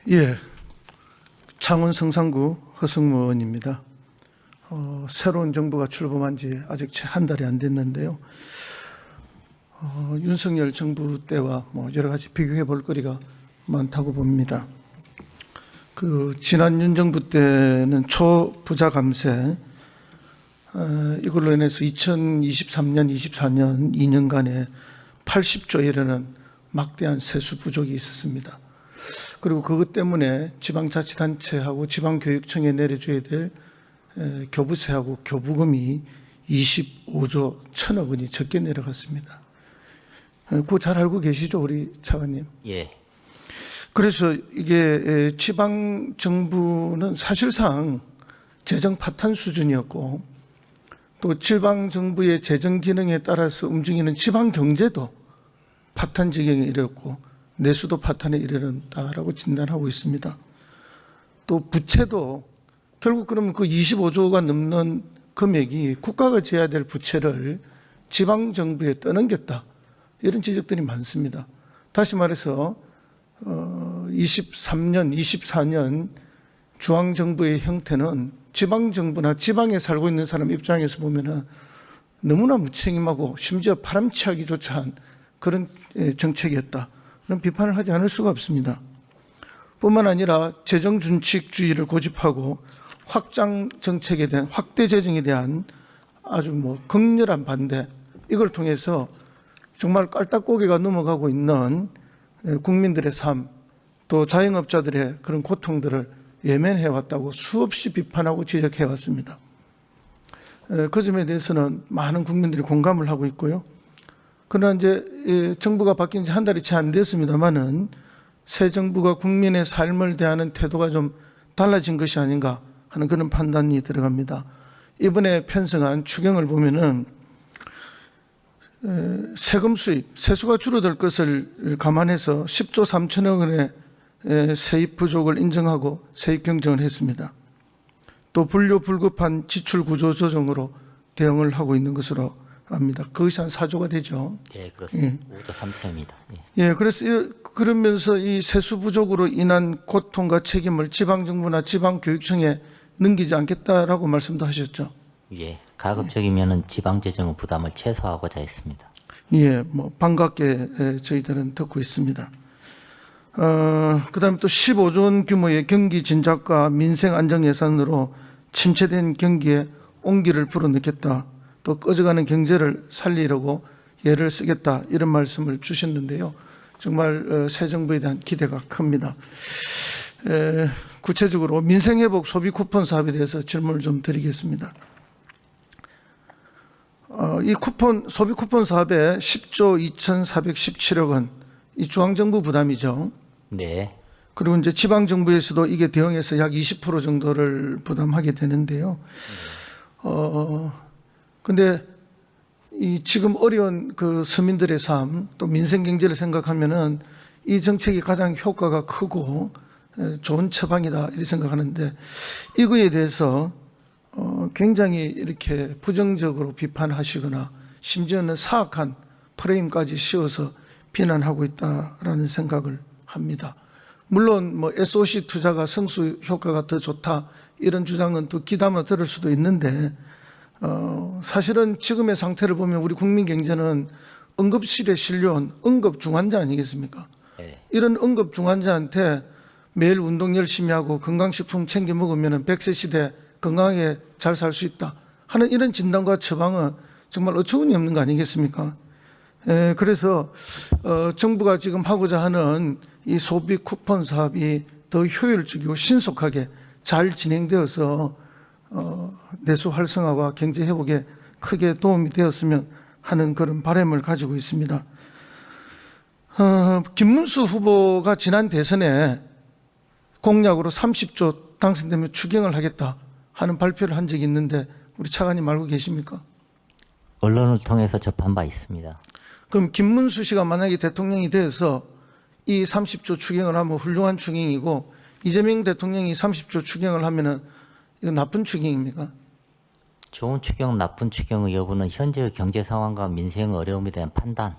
예, 창원 성산구 허승무 의원입니다. 새로운 정부가 출범한 지 아직 채 한 달이 안 됐는데요. 윤석열 정부 때와 여러 가지 비교해 볼 거리가 많다고 봅니다. 지난 윤 정부 때는 초부자 감세, 이걸로 인해서 2023년, 24년 2년간에 80조에 이르는 막대한 세수 부족이 있었습니다. 그리고 그것 때문에 지방자치단체하고 지방교육청에 내려줘야 될 교부세하고 교부금이 25조 1천억 원이 적게 내려갔습니다. 그거 잘 알고 계시죠, 우리 차관님? 예. 그래서 이게 지방 정부는 사실상 재정 파탄 수준이었고, 또 지방 정부의 재정 기능에 따라서 움직이는 지방 경제도 파탄 지경에 이르렀고 내수도 파탄에 이르렀다라고 진단하고 있습니다. 또 부채도 결국 그러면 그 25조가 넘는 금액이 국가가 져야 될 부채를 지방 정부에 떠넘겼다, 이런 지적들이 많습니다. 다시 말해서 23년, 24년 중앙정부의 형태는 지방정부나 지방에 살고 있는 사람 입장에서 보면은 너무나 무책임하고 심지어 파람치하기조차 한 그런 정책이었다, 그런 비판을 하지 않을 수가 없습니다. 뿐만 아니라 재정준칙주의를 고집하고 확장 정책에 대한, 확대 재정에 대한 아주 극렬한 반대, 이걸 통해서 정말 깔딱고개가 넘어가고 있는 국민들의 삶, 또 자영업자들의 그런 고통들을 외면해왔다고 수없이 비판하고 지적해왔습니다. 그 점에 대해서는 많은 국민들이 공감을 하고 있고요. 그러나 이제 정부가 바뀐 지 한 달이 채 안 됐습니다만은 새 정부가 국민의 삶을 대하는 태도가 좀 달라진 것이 아닌가 하는 그런 판단이 들어갑니다. 이번에 편성한 추경을 보면은 세금 수입, 세수가 줄어들 것을 감안해서 10조 3천억 원의 세입 부족을 인정하고 세입 경정을 했습니다. 또 불효불급한 지출 구조 조정으로 대응을 하고 있는 것으로 압니다. 그것이 한 4조가 되죠. 예, 그렇습니다. 5조 3천입니다. 예, 그래서 그러면서 이 세수 부족으로 인한 고통과 책임을 지방정부나 지방교육청에 넘기지 않겠다라고 말씀도 하셨죠. 예, 가급적이면은 지방재정 부담을 최소화하고자 했습니다. 예, 반갑게 저희들은 듣고 있습니다. 그다음에 또 15조 원 규모의 경기 진작과 민생 안정 예산으로 침체된 경기에 온기를 불어넣겠다, 또 꺼져가는 경제를 살리려고 예를 쓰겠다, 이런 말씀을 주셨는데요. 정말 새 정부에 대한 기대가 큽니다. 구체적으로 민생회복 소비 쿠폰 사업에 대해서 질문을 좀 드리겠습니다. 이 소비 쿠폰 사업에 10조 2,417억 원, 이 중앙정부 부담이죠. 네. 그리고 이제 지방정부에서도 이게 대응해서 약 20% 정도를 부담하게 되는데요. 근데 이 지금 어려운 그 서민들의 삶, 또 민생 경제를 생각하면은 이 정책이 가장 효과가 크고 좋은 처방이다, 이렇게 생각하는데, 이거에 대해서 굉장히 이렇게 부정적으로 비판하시거나 심지어는 사악한 프레임까지 씌워서 비난하고 있다라는 생각을 합니다. 물론 SOC 투자가 성수 효과가 더 좋다, 이런 주장은 또 귀담아 들을 수도 있는데, 사실은 지금의 상태를 보면 우리 국민 경제는 응급실에 실려온 응급중환자 아니겠습니까? 네. 이런 응급중환자한테 매일 운동 열심히 하고 건강식품 챙겨 먹으면 100세 시대 건강하게 잘 살 수 있다 하는 이런 진단과 처방은 정말 어처구니 없는 거 아니겠습니까? 그래서 정부가 지금 하고자 하는 이 소비 쿠폰 사업이 더 효율적이고 신속하게 잘 진행되어서 내수 활성화와 경제 회복에 크게 도움이 되었으면 하는 그런 바람을 가지고 있습니다. 김문수 후보가 지난 대선에 공약으로 30조 당선되면 추경을 하겠다 하는 발표를 한 적이 있는데, 우리 차관님 알고 계십니까? 언론을 통해서 접한 바 있습니다. 그럼 김문수 씨가 만약에 대통령이 돼서 이 30조 추경을 하면 훌륭한 추경이고, 이재명 대통령이 30조 추경을 하면은 이거 나쁜 추경입니까? 좋은 추경, 나쁜 추경의 여부는 현재의 경제 상황과 민생 어려움에 대한 판단,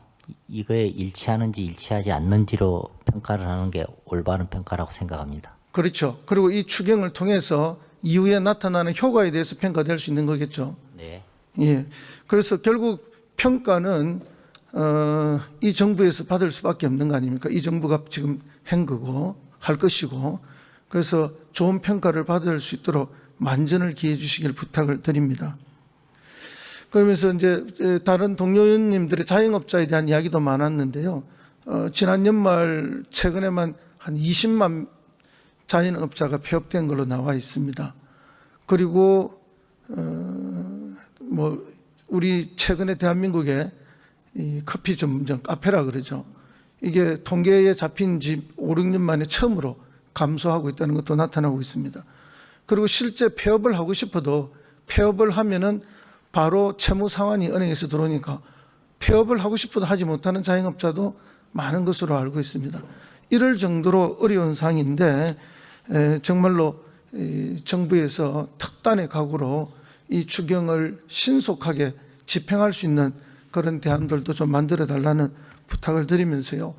이거에 일치하는지 일치하지 않는지로 평가를 하는 게 올바른 평가라고 생각합니다. 그렇죠. 그리고 이 추경을 통해서 이후에 나타나는 효과에 대해서 평가될 수 있는 거겠죠. 네. 예. 그래서 결국 평가는 이 정부에서 받을 수밖에 없는 거 아닙니까? 이 정부가 지금 한 거고 할 것이고, 그래서 좋은 평가를 받을 수 있도록 만전을 기해 주시길 부탁을 드립니다. 그러면서 이제 다른 동료 의원님들의 자영업자에 대한 이야기도 많았는데요. 지난 연말 최근에만 한 20만 자영업자가 폐업된 걸로 나와 있습니다. 그리고 뭐 우리 최근에 대한민국에 이 커피 전문점 카페라 그러죠. 이게 통계에 잡힌 지 5, 6년 만에 처음으로 감소하고 있다는 것도 나타나고 있습니다. 그리고 실제 폐업을 하고 싶어도 폐업을 하면은 바로 채무 상환이 은행에서 들어오니까 폐업을 하고 싶어도 하지 못하는 자영업자도 많은 것으로 알고 있습니다. 이럴 정도로 어려운 상황인데 정말로 정부에서 특단의 각오로 이 추경을 신속하게 집행할 수 있는 그런 대안들도 좀 만들어 달라는 부탁을 드리면서요.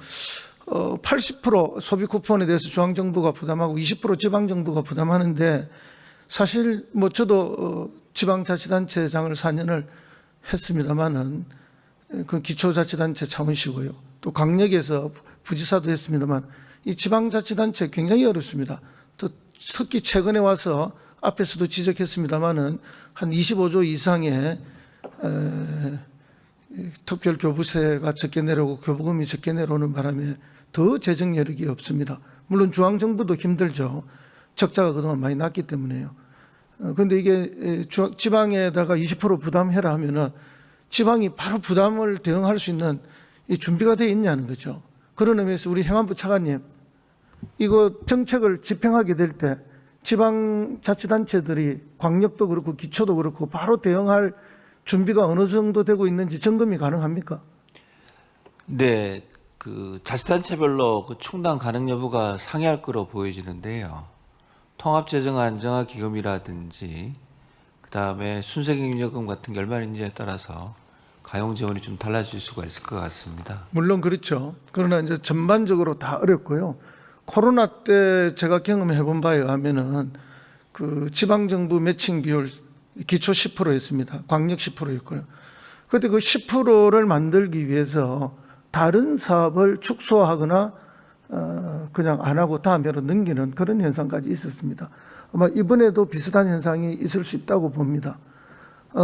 80% 소비 쿠폰에 대해서 중앙정부가 부담하고 20% 지방정부가 부담하는데, 사실 뭐 저도 지방자치단체장을 4년을 했습니다만은 그 기초자치단체 차원이고요. 또 강력에서 부지사도 했습니다만 이 지방자치단체 굉장히 어렵습니다. 특히 최근에 와서 앞에서도 지적했습니다만은 한 25조 이상의 특별교부세가 적게 내려오고 교부금이 적게 내려오는 바람에 더 재정 여력이 없습니다. 물론 중앙정부도 힘들죠. 적자가 그동안 많이 났기 때문에요. 그런데 이게 지방에다가 20% 부담해라 하면은 지방이 바로 부담을 대응할 수 있는 이 준비가 되어 있냐는 거죠. 그런 의미에서 우리 행안부 차관님, 이거 정책을 집행하게 될 때 지방자치단체들이 광역도 그렇고 기초도 그렇고 바로 대응할 준비가 어느 정도 되고 있는지 점검이 가능합니까? 네, 그 자치단체별로 그 충당 가능 여부가 상이할 거로 보여지는데요. 통합재정안정화기금이라든지 그다음에 순세경력금 같은 게 얼마인지에 따라서 가용 지원이 좀 달라질 수가 있을 것 같습니다. 물론 그렇죠. 그러나 이제 전반적으로 다 어렵고요. 코로나 때 제가 경험해 본 바에 의하면은 그 지방정부 매칭 비율 기초 10%였습니다. 광역 10%였고요. 그때 그 10%를 만들기 위해서 다른 사업을 축소하거나 그냥 안 하고 다음으로 넘기는 그런 현상까지 있었습니다. 아마 이번에도 비슷한 현상이 있을 수 있다고 봅니다.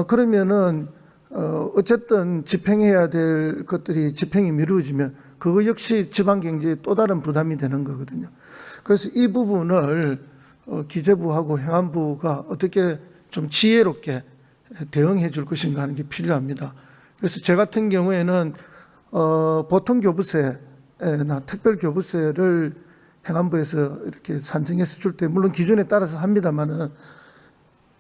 그러면은 어쨌든 집행해야 될 것들이 집행이 미루어지면 그거 역시 지방 경제에 또 다른 부담이 되는 거거든요. 그래서 이 부분을 기재부하고 행안부가 어떻게 좀 지혜롭게 대응해 줄 것인가 하는 게 필요합니다. 그래서 저 같은 경우에는 보통 교부세나 특별 교부세를 행안부에서 이렇게 산정해서 줄 때 물론 기준에 따라서 합니다만은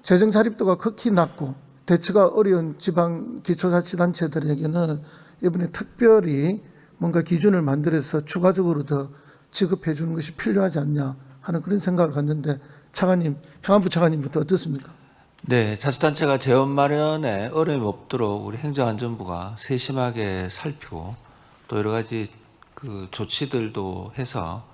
재정 자립도가 극히 낮고 대처가 어려운 지방 기초자치단체들에게는 이번에 특별히 뭔가 기준을 만들어서 추가적으로 더 지급해 주는 것이 필요하지 않냐 하는 그런 생각을 갖는데, 차관님, 행안부 차관님부터 어떻습니까? 네, 자치단체가 재원 마련에 어려움이 없도록 우리 행정안전부가 세심하게 살피고 또 여러 가지 그 조치들도 해서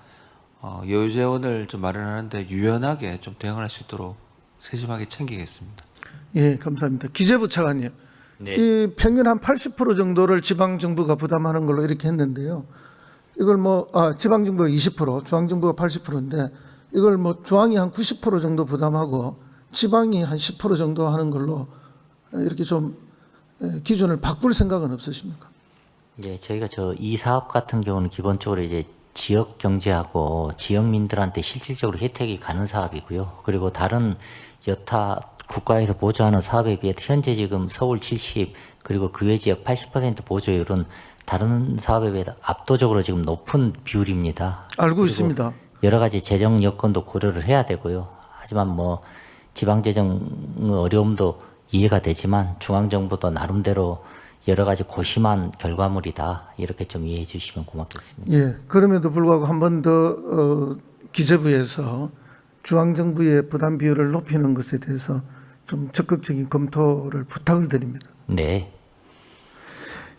여유 재원을 좀 마련하는데 유연하게 좀 대응할 수 있도록 세심하게 챙기겠습니다. 예, 감사합니다. 기재부 차관님, 네. 이 평균 한 80% 정도를 지방 정부가 부담하는 걸로 이렇게 했는데요. 이걸 지방 정부가 20%, 중앙 정부가 80%인데 이걸 중앙이 한 90% 정도 부담하고 지방이 한 10% 정도 하는 걸로 이렇게 좀 기준을 바꿀 생각은 없으십니까? 예, 저희가 이 사업 같은 경우는 기본적으로 이제 지역 경제하고 지역민들한테 실질적으로 혜택이 가는 사업이고요. 그리고 다른 여타 국가에서 보조하는 사업에 비해 현재 지금 서울 70 그리고 그 외 지역 80% 보조율은 다른 사업에 비해 압도적으로 지금 높은 비율입니다. 알고 있습니다. 여러 가지 재정 여건도 고려를 해야 되고요. 하지만 지방 재정 어려움도 이해가 되지만 중앙 정부도 나름대로 여러 가지 고심한 결과물이다. 이렇게 좀 이해해 주시면 고맙겠습니다. 예, 그럼에도 불구하고 한 번 더 기재부에서 중앙 정부의 부담 비율을 높이는 것에 대해서 좀 적극적인 검토를 부탁을 드립니다. 네.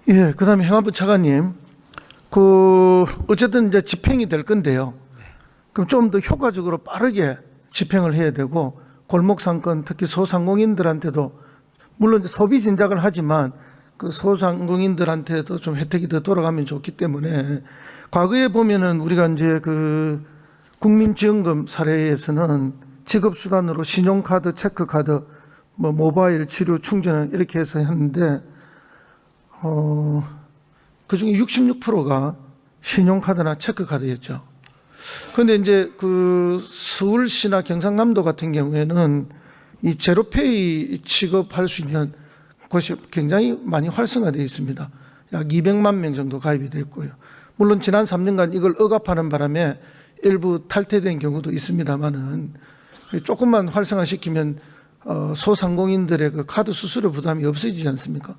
예, 그다음에 행안부 차관님, 어쨌든 이제 집행이 될 건데요. 그럼 좀 더 효과적으로 빠르게 집행을 해야 되고 골목 상권 특히 소상공인들한테도 물론 이제 소비 진작을 하지만 그 소상공인들한테도 좀 혜택이 더 돌아가면 좋기 때문에 과거에 보면은 우리가 이제 그 국민지원금 사례에서는 지급 수단으로 신용카드, 체크카드, 뭐 모바일 치료 충전 이렇게 해서 했는데 그 중에 66%가 신용카드나 체크카드였죠. 그런데 이제 그 서울시나 경상남도 같은 경우에는 이 제로페이 취급할 수 있는 곳이 굉장히 많이 활성화되어 있습니다. 약 200만 명 정도 가입이 됐고요. 물론 지난 3년간 이걸 억압하는 바람에 일부 탈퇴된 경우도 있습니다만은 조금만 활성화시키면 소상공인들의 그 카드 수수료 부담이 없어지지 않습니까?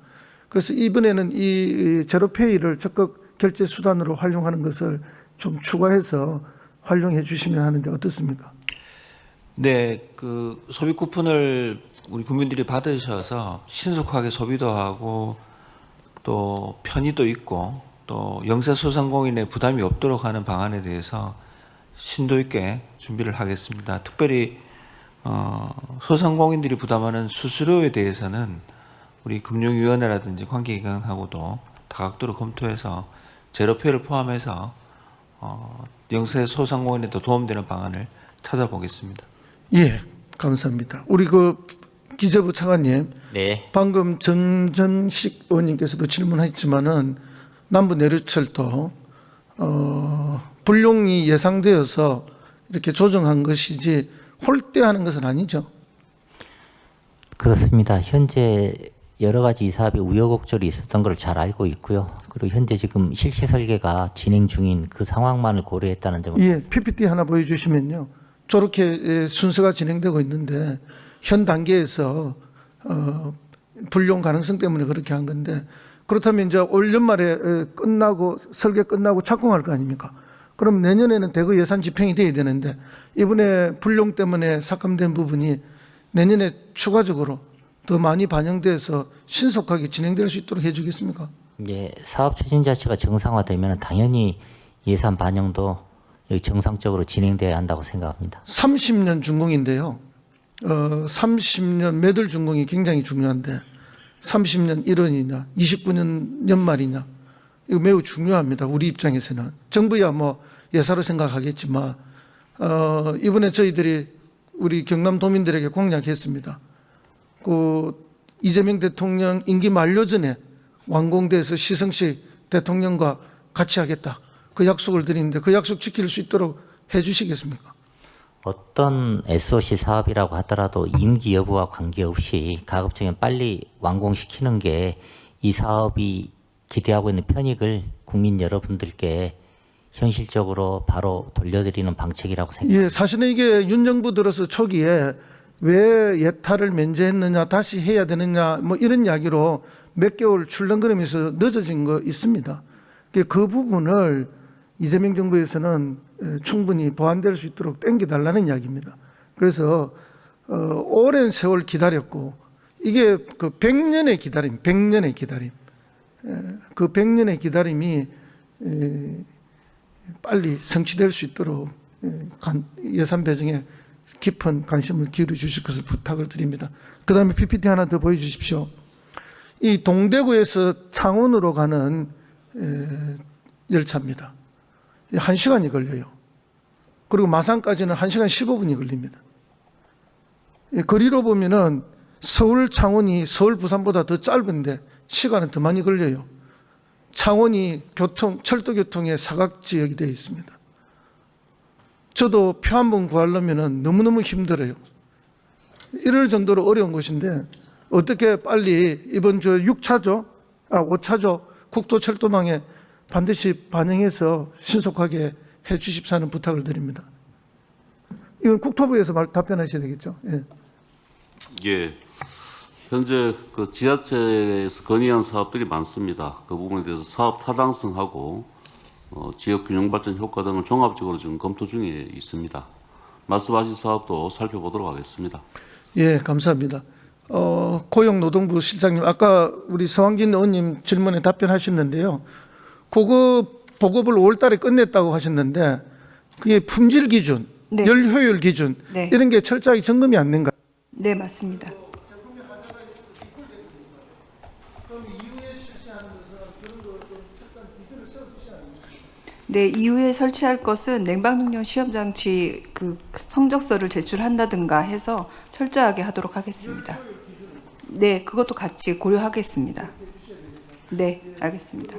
그래서 이번에는 이 제로페이를 적극 결제 수단으로 활용하는 것을 좀 추가해서 활용해 주시면 하는데 어떻습니까? 네, 그 소비 쿠폰을 우리 국민들이 받으셔서 신속하게 소비도 하고 또 편의도 있고 또 영세 소상공인의 부담이 없도록 하는 방안에 대해서 심도 있게 준비를 하겠습니다. 특별히 소상공인들이 부담하는 수수료에 대해서는 우리 금융위원회라든지 관계기관하고도 다각도로 검토해서 제로페이를 포함해서 영세 소상공인에도 도움되는 방안을 찾아보겠습니다. 예, 감사합니다. 우리 그 기재부 차관님, 네. 방금 전전식 의원님께서도 질문했지만은 남부 내륙철도 불용이 예상되어서 이렇게 조정한 것이지 홀대하는 것은 아니죠. 그렇습니다. 현재 여러 가지 이 사업에 우여곡절이 있었던 걸 잘 알고 있고요. 그리고 현재 지금 실시 설계가 진행 중인 그 상황만을 고려했다는 점을 예, PPT 하나 보여주시면요. 저렇게 순서가 진행되고 있는데 현 단계에서 불용 가능성 때문에 그렇게 한 건데 그렇다면 이제 올 연말에 끝나고 설계 끝나고 착공할 거 아닙니까? 그럼 내년에는 대거 예산 집행이 돼야 되는데 이번에 불용 때문에 삭감된 부분이 내년에 추가적으로 더 많이 반영돼서 신속하게 진행될 수 있도록 해주겠습니까? 예, 사업 추진 자체가 정상화되면 당연히 예산 반영도 정상적으로 진행돼야 한다고 생각합니다. 30년 준공인데요. 30년 매들 준공이 굉장히 중요한데 30년 1원이냐 29년 연말이냐 이거 매우 중요합니다. 우리 입장에서는 정부야 뭐 예사로 생각하겠지만 이번에 저희들이 우리 경남도민들에게 공약했습니다. 그 이재명 대통령 임기 만료 전에 완공돼서 시승식 대통령과 같이 하겠다. 그 약속을 드리는데 그 약속 지킬 수 있도록 해 주시겠습니까? 어떤 SOC 사업이라고 하더라도 임기 여부와 관계없이 가급적이면 빨리 완공시키는 게 이 사업이 기대하고 있는 편익을 국민 여러분들께 현실적으로 바로 돌려드리는 방책이라고 생각합니다. 예, 사실은 이게 윤 정부 들어서 초기에 왜 예타를 면제했느냐 다시 해야 되느냐 뭐 이런 이야기로 몇 개월 출렁거리면서 늦어진 거 있습니다. 그 부분을 이재명 정부에서는 충분히 보완될 수 있도록 땡겨달라는 이야기입니다. 그래서 오랜 세월 기다렸고 이게 그 100년의 기다림, 100년의 기다림, 그 100년의 기다림이 빨리 성취될 수 있도록 예산 배정에 깊은 관심을 기울여 주실 것을 부탁을 드립니다. 그 다음에 PPT 하나 더 보여주십시오. 이 동대구에서 창원으로 가는 열차입니다. 1시간이 걸려요. 그리고 마산까지는 1시간 15분이 걸립니다. 거리로 보면은 서울 창원이 서울 부산보다 더 짧은데 시간은 더 많이 걸려요. 창원이 철도 교통의 사각지역이 되어 있습니다. 저도 표 한 번 구하려면 너무너무 힘들어요. 이럴 정도로 어려운 곳인데 어떻게 빨리 이번 5차조 국도철도망에 반드시 반영해서 신속하게 해 주십사는 부탁을 드립니다. 이건 국토부에서 답변하셔야 되겠죠. 예. 예. 현재 그 지자체에서 건의한 사업들이 많습니다. 그 부분에 대해서 사업 타당성하고 지역 균형 발전 효과 등을 종합적으로 지금 검토 중에 있습니다. 말씀하신 사업도 살펴보도록 하겠습니다. 예, 감사합니다. 고용노동부 실장님, 아까 우리 서왕진 의원님 질문에 답변하셨는데요. 그거 보급을 5월 달에 끝냈다고 하셨는데 그게 품질 기준, 네. 열 효율 기준 네. 이런 게 철저하게 점검이 안 된가? 네, 맞습니다. 네, 이후에 설치할 것은 냉방능력 시험장치 그 성적서를 제출한다든가 해서 철저하게 하도록 하겠습니다. 네, 그것도 같이 고려하겠습니다. 네, 알겠습니다.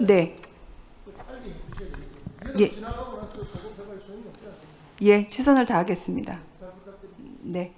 네. 예. 예, 최선을 다하겠습니다. 네.